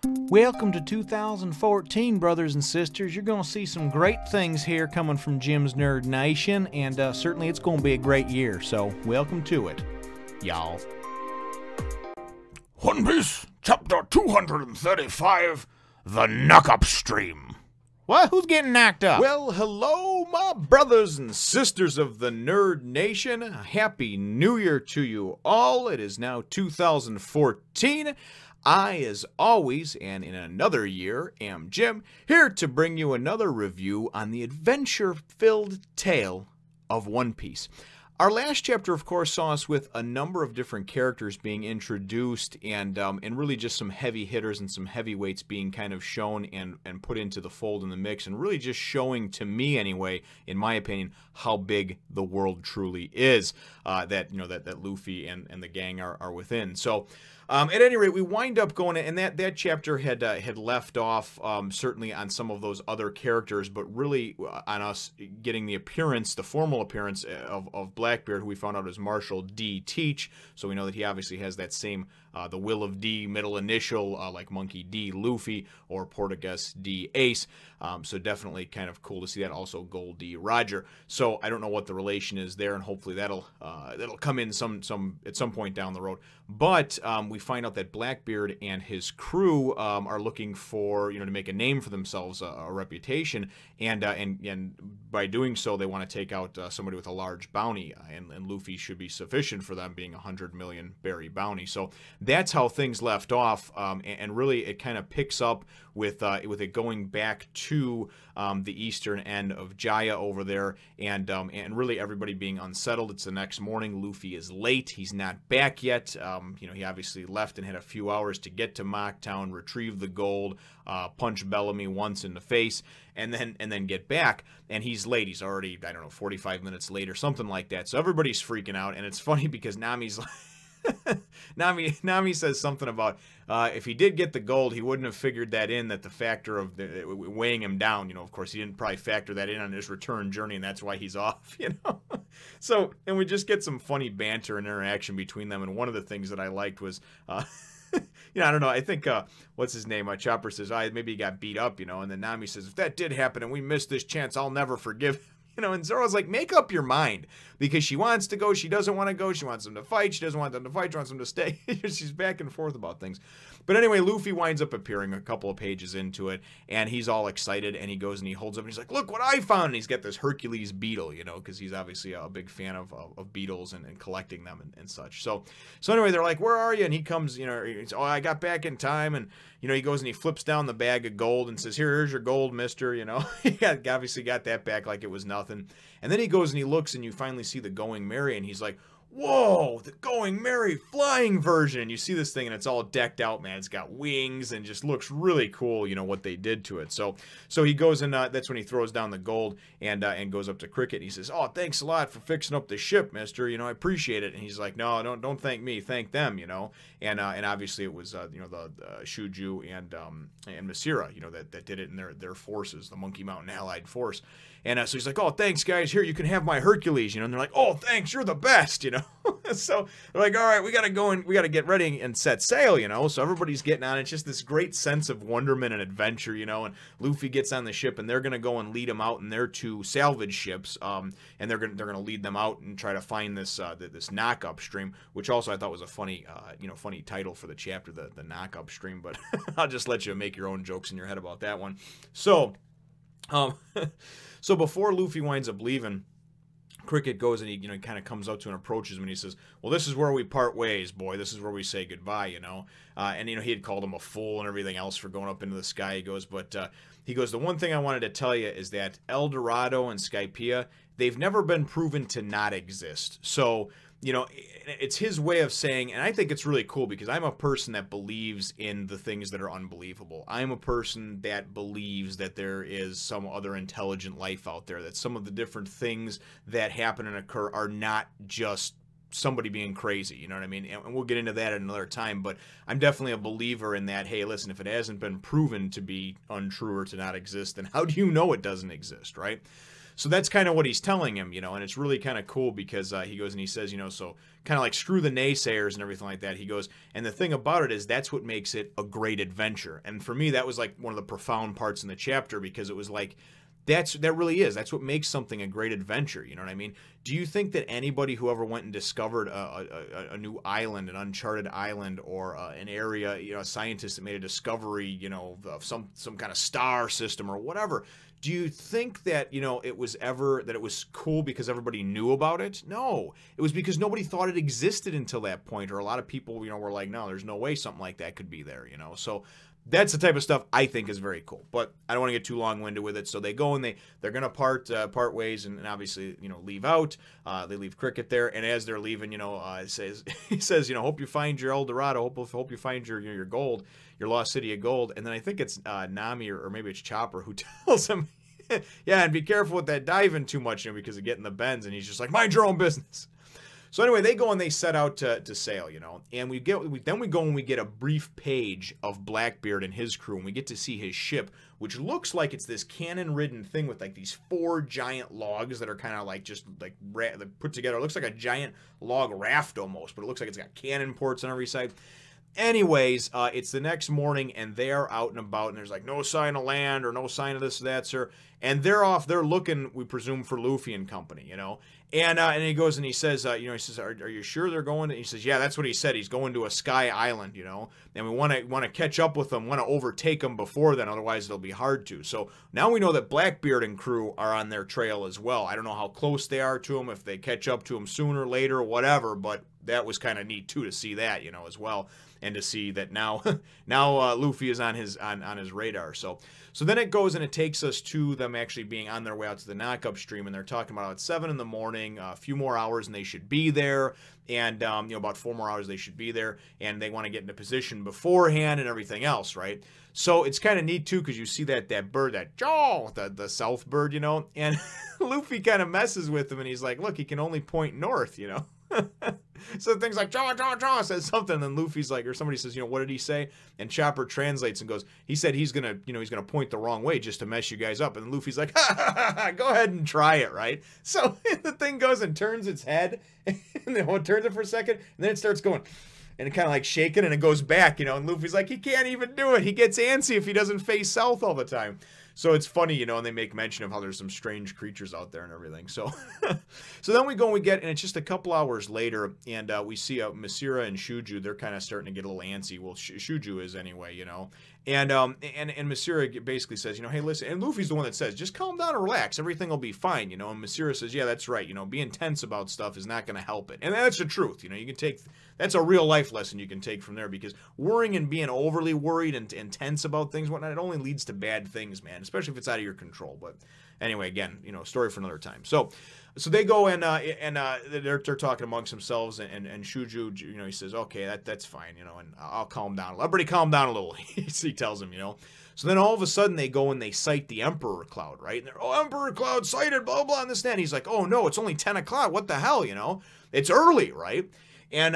Welcome to 2014, brothers and sisters. You're going to see some great things here coming from Jim's Nerd Nation, and certainly it's going to be a great year, so welcome to it, y'all. One Piece, Chapter 235, The Knock-Up Stream. What? Who's getting knocked up? Well, hello, my brothers and sisters of the Nerd Nation. Happy New Year to you all. It is now 2014. I, as always, and in another year, am Jim, here to bring you another review on the adventure-filled tale of One Piece. Our last chapter, of course, saw us with a number of different characters being introduced and really just some heavy hitters and some heavyweights being kind of shown and put into the fold in the mix, and really just showing, to me anyway, in my opinion, how big the world truly is that Luffy and the gang are within. So, at any rate, we wind up going, and that chapter had left off certainly on some of those other characters, but really on us getting the appearance, the formal appearance of Blackbeard, who we found out is Marshal D. Teach. So we know that he obviously has that same the Will of D middle initial, like Monkey D. Luffy or Portuguese D. Ace. So definitely kind of cool to see that. Also Gold D. Roger. So I don't know what the relation is there, and hopefully that'll come in at some point down the road. But we find out that Blackbeard and his crew are looking for, to make a name for themselves, a reputation, and by doing so, they want to take out somebody with a large bounty, and Luffy should be sufficient for them, being 100 million berry bounty. So that's how things left off, and really it kind of picks up with it going back to the eastern end of Jaya over there, and really everybody being unsettled. It's the next morning. Luffy is late. He's not back yet. He obviously left and had a few hours to get to Mocktown, retrieve the gold, punch Bellamy once in the face, and then get back. And he's late. He's already, 45 minutes late or something like that. So everybody's freaking out, and it's funny because Nami's like, Nami says something about if he did get the gold, he wouldn't have figured that in, that the factor of weighing him down. Of course, he didn't probably factor that in on his return journey, and that's why he's off. So, and we just get some funny banter and interaction between them. And one of the things that I liked was, I don't know. I think what's his name? Chopper says, maybe he got beat up, and then Nami says, if that did happen and we missed this chance, I'll never forgive him. And Zoro's like, make up your mind, because she wants to go, she doesn't want to go, she wants them to fight, she doesn't want them to fight, she wants them to stay. She's back and forth about things. But anyway, Luffy winds up appearing a couple of pages into it, and he's all excited, and he goes and he holds up, and he's like, look what I found, and he's got this Hercules Beetle, because he's obviously a big fan of beetles and collecting them and such. So anyway, they're like, where are you? And he comes, I got back in time, and he goes and he flips down the bag of gold and says, here's your gold, mister. He obviously got that back like it was nothing. And then he goes and he looks, and you finally see the Going Merry, and he's like, whoa, the Going Merry flying version. And you see this thing, and it's all decked out, man. It's got wings and just looks really cool, what they did to it. So he goes and that's when he throws down the gold and goes up to Cricket. And he says, oh, thanks a lot for fixing up the ship, mister. I appreciate it. And he's like, no, don't thank me. Thank them, And obviously it was, the Shoujou and Masira, that did it in their forces, the Monkey Mountain Allied Force. And so he's like, oh, thanks, guys. Here, you can have my Hercules, And they're like, oh, thanks. You're the best, So they're like, all right, we got to go and we got to get ready and set sail, So everybody's getting on. It's just this great sense of wonderment and adventure, And Luffy gets on the ship, and they're going to go and lead him out in their two salvage ships. And they're going to lead them out and try to find this knock-up stream, which also I thought was a funny, funny title for the chapter, the knock-up stream. But I'll just let you make your own jokes in your head about that one. So, so before Luffy winds up leaving, Cricket goes and he kind of comes up to and approaches him, and he says, well, this is where we part ways, boy. This is where we say goodbye, And he had called him a fool and everything else for going up into the sky. He goes, the one thing I wanted to tell you is that El Dorado and Skypiea, they've never been proven to not exist. So, it's his way of saying, and I think it's really cool because I'm a person that believes in the things that are unbelievable. I'm a person that believes that there is some other intelligent life out there, that some of the different things that happen and occur are not just somebody being crazy, you know what I mean? And we'll get into that at another time, but I'm definitely a believer in that, hey, listen, if it hasn't been proven to be untrue or to not exist, then how do you know it doesn't exist, right? So that's kind of what he's telling him, you know, and it's really kind of cool because he goes and he says, you know, so kind of like screw the naysayers and everything like that. He goes, and the thing about it is that's what makes it a great adventure. And for me, that was like one of the profound parts in the chapter, because it was like, that really is. That's what makes something a great adventure. You know what I mean? Do you think that anybody who ever went and discovered a new island, an uncharted island, or an area, you know, a scientist that made a discovery, you know, of some kind of star system or whatever, do you think that, you know, it was cool because everybody knew about it? No. It was because nobody thought it existed until that point, or a lot of people, you know, were like, no, there's no way something like that could be there, you know? So that's the type of stuff I think is very cool, but I don't want to get too long-winded with it. So they go and they're going to part ways, and obviously, you know, leave out. They leave Cricket there, and as they're leaving, you know, he says, you know, hope you find your El Dorado, hope you find your gold, your lost city of gold. And then I think it's Nami or maybe it's Chopper who tells him, yeah, and be careful with that diving too much, you know, because of getting the bends. And he's just like, mind your own business. So anyway, they go and they set out to sail, you know, and we go and we get a brief page of Blackbeard and his crew, and we get to see his ship, which looks like it's this cannon-ridden thing with like these 4 giant logs that are kind of like just like put together. It looks like a giant log raft almost, but it looks like it's got cannon ports on every side. Anyways, it's the next morning, and they're out and about, and there's like no sign of land or no sign of this or that, sir. And they're off. They're looking, we presume, for Luffy and company, you know. And he goes and he says, you know, he says, are you sure they're going? And he says, yeah, that's what he said. He's going to a sky island, you know. And we want to catch up with them, want to overtake them before then, otherwise it'll be hard to. So now we know that Blackbeard and crew are on their trail as well. I don't know how close they are to him, if they catch up to him sooner, later, or whatever. But that was kind of neat too to see that, you know, as well. And to see that now Luffy is on his radar. So then it goes and it takes us to them actually being on their way out to the knockup stream, and they're talking about it's 7 in the morning, a few more hours and they should be there, and you know, about 4 more hours they should be there, and they want to get into position beforehand and everything else, right? So it's kind of neat too, because you see that bird, that jaw, the south bird, you know, and Luffy kind of messes with him, and he's like, look, he can only point north, you know. So things like jaw, jaw, jaw says something, and then Luffy's like, or somebody says, you know, what did he say? And Chopper translates and goes, he said he's gonna point the wrong way just to mess you guys up. And Luffy's like, ha, ha, ha, ha, go ahead and try it, right? So the thing goes and turns its head, and then it turns it for a second, and then it starts going, and it kind of like shaking, and it goes back, you know, and Luffy's like, he can't even do it. He gets antsy if he doesn't face south all the time. So it's funny, you know, and they make mention of how there's some strange creatures out there and everything. So so then we go and we get, and it's just a couple hours later, and we see Masira and Shoujou. They're kind of starting to get a little antsy. Well, Shoujou is anyway, you know. And Masira basically says, you know, hey, listen, and Luffy's the one that says, just calm down and relax. Everything will be fine, you know. And Masira says, yeah, that's right. You know, being tense about stuff is not going to help it. And that's the truth. You know, you can take, that's a real life lesson you can take from there, because worrying and being overly worried and tense about things, whatnot, it only leads to bad things, man, especially if it's out of your control. But anyway, again, you know, story for another time. So they go and they're talking amongst themselves, and Shoujou, you know, he says, okay, that's fine, you know, and I'll calm down. Everybody calm down a little, he tells him, you know. So then all of a sudden they go and they sight the Emperor Cloud, right? And they're, oh, Emperor Cloud sighted, blah, blah, and this and that. And he's like, oh no, it's only 10 o'clock. What the hell, you know? It's early, right? And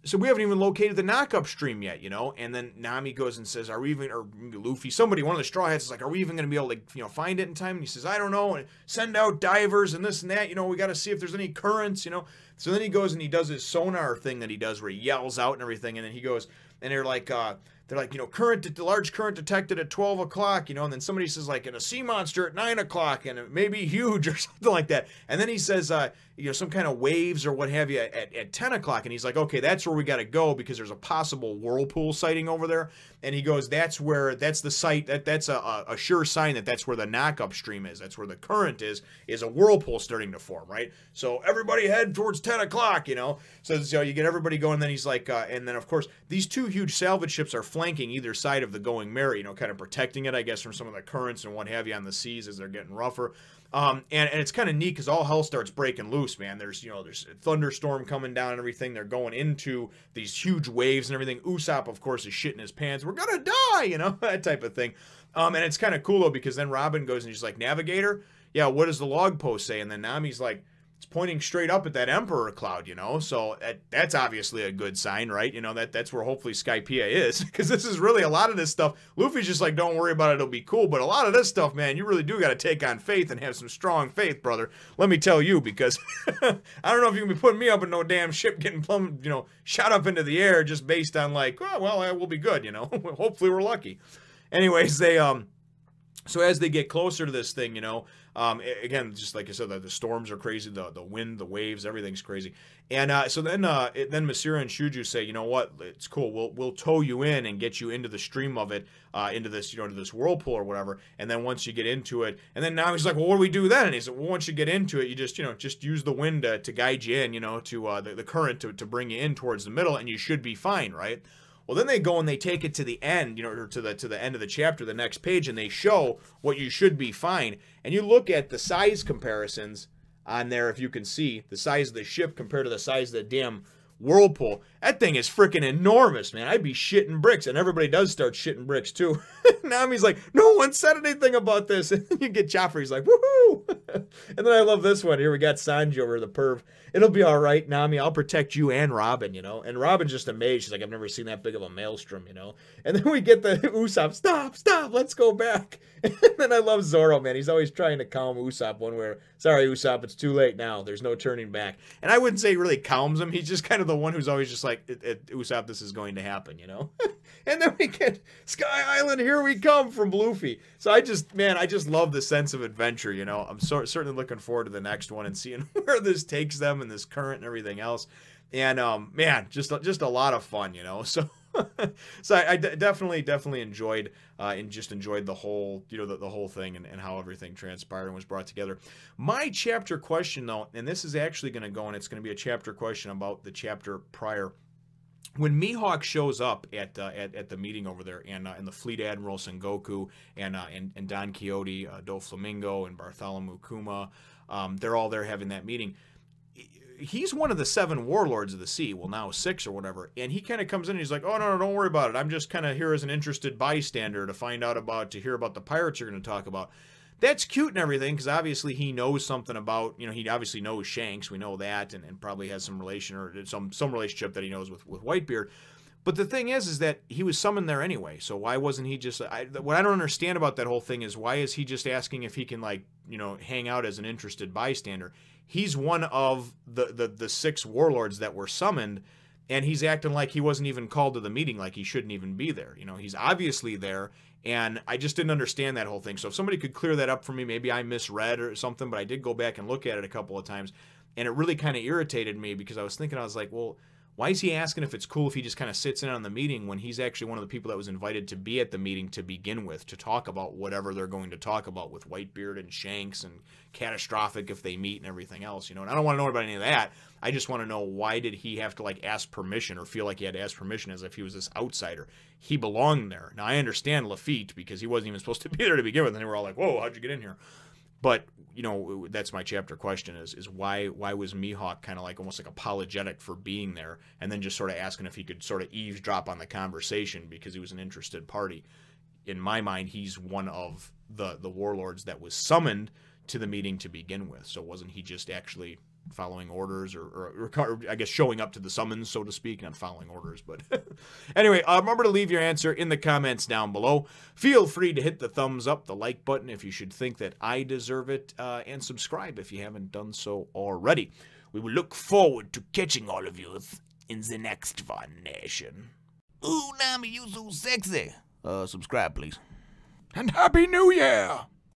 so we haven't even located the knockup stream yet, you know. And then Nami goes and says, are we even, or Luffy, somebody, one of the Straw Hats is like, are we even going to be able to, you know, find it in time? And he says, I don't know. And send out divers and this and that, you know, we got to see if there's any currents, you know. So then he goes and he does his sonar thing that he does where he yells out and everything. And then he goes, and they're like, you know, large current detected at 12 o'clock, you know, and then somebody says, like, in a sea monster at 9 o'clock, and it may be huge or something like that. And then he says, you know, some kind of waves or what have you at 10 o'clock. And he's like, okay, that's where we got to go, because there's a possible whirlpool sighting over there. And he goes, that's the site, that's a sure sign that that's where the knockup stream is. That's where the current is a whirlpool starting to form, right? So everybody head towards 10 o'clock, you know. So you get everybody going. And then he's like, and then of course, these 2 huge salvage ships are flanking either side of the Going Merry, you know, kind of protecting it, I guess, from some of the currents and what have you on the seas as they're getting rougher. And it's kind of neat because all hell starts breaking loose, man. There's a thunderstorm coming down and everything. They're going into these huge waves and everything. Usopp, of course, is shitting his pants. We're gonna die, you know, that type of thing. And it's kind of cool though, because then Robin goes and he's like, Navigator, yeah, what does the log post say? And then Nami's like, it's pointing straight up at that Emperor cloud, you know, so that's obviously a good sign, right? You know, that's where hopefully Skypiea is, because this is really a lot of this stuff. Luffy's just like, don't worry about it, it'll be cool, but a lot of this stuff, man, you really do got to take on faith and have some strong faith, brother. Let me tell you, because I don't know if you can be putting me up in no damn ship getting you know, shot up into the air just based on like, oh, well, we'll be good, you know, hopefully we're lucky. Anyways, they, so as they get closer to this thing, you know, again, just like I said, the storms are crazy, the wind, the waves, everything's crazy. And so then Masira and Shoujou say, you know what, it's cool, we'll tow you in and get you into the stream of it, into this, you know, into this whirlpool or whatever. And then once you get into it, and then now he's like, well, what do we do then? And he said, well, once you get into it, you just, you know, just use the wind to guide you in, you know, to the current to bring you in towards the middle, and you should be fine, right? Well, then they go and they take it to the end, you know, or to the end of the chapter, the next page, and they show what you should be fine. And you look at the size comparisons on there, if you can see, the size of the ship compared to the size of the damn whirlpool. That thing is freaking enormous, man. I'd be shitting bricks, and everybody does start shitting bricks, too. Nami's like, no one said anything about this. And then you get Chopper, he's like, woohoo! And then I love this one. Here we got Sanji over the perv. It'll be all right, Nami. I'll protect you and Robin, you know. And Robin's just amazed. She's like, I've never seen that big of a maelstrom, you know. And then we get the Usopp, stop, let's go back. And then I love Zoro, man. He's always trying to calm Usopp one way. Sorry, Usopp, it's too late now. There's no turning back. And I wouldn't say he really calms him. He's just kind of the one who's always just like, Usopp, this is going to happen, you know. And then we get Sky Island, here we come from Luffy. So I just love the sense of adventure, you know. I'm certainly looking forward to the next one and seeing where this takes them and this current and everything else. And man, just a lot of fun, you know. So so I definitely enjoyed and just enjoyed the whole, you know, the whole thing and how everything transpired and was brought together. My chapter question though, and this is actually going to go, and it's going to be a chapter question about the chapter prior. When Mihawk shows up at the meeting over there, and the Fleet Admiral Sengoku and Don Quixote, Doflamingo, and Bartholomew Kuma, they're all there having that meeting. He's one of the 7 warlords of the sea, well now 6 or whatever, and he kind of comes in and he's like, oh no, don't worry about it, I'm just kind of here as an interested bystander to hear about the pirates you're going to talk about. That's cute and everything, because obviously he knows something about, you know, he obviously knows Shanks, we know that, and probably has some relation or some relationship that he knows with Whitebeard. But the thing is that he was summoned there anyway, so why wasn't he just, what I don't understand about that whole thing is, why is he just asking if he can, like, you know, hang out as an interested bystander? He's one of the 6 warlords that were summoned, and he's acting like he wasn't even called to the meeting, like he shouldn't even be there. You know, he's obviously there, and I just didn't understand that whole thing. So if somebody could clear that up for me, maybe I misread or something, but I did go back and look at it a couple of times, and it really kind of irritated me, because I was like, well, why is he asking if it's cool if he just kind of sits in on the meeting when he's actually one of the people that was invited to be at the meeting to begin with, to talk about whatever they're going to talk about with Whitebeard and Shanks and Catastrophic if they meet and everything else, you know. And I don't want to know about any of that. I just want to know, why did he have to, like, ask permission or feel like he had to ask permission as if he was this outsider? He belonged there. Now, I understand Lafitte, because he wasn't even supposed to be there to begin with, and they were all like, whoa, how'd you get in here? But, you know, that's my chapter question is why was Mihawk kind of like almost like apologetic for being there, and then just sort of asking if he could sort of eavesdrop on the conversation because he was an interested party. In my mind, he's one of the warlords that was summoned to the meeting to begin with. So wasn't he just actually following orders or I guess showing up to the summons, so to speak, not following orders. But anyway, remember to leave your answer in the comments down below. Feel free to hit the thumbs up, the like button if you should think that I deserve it, and subscribe if you haven't done so already. We will look forward to catching all of you in the next one, Nation. Ooh, Nami, you so sexy. Subscribe, please. And Happy New Year!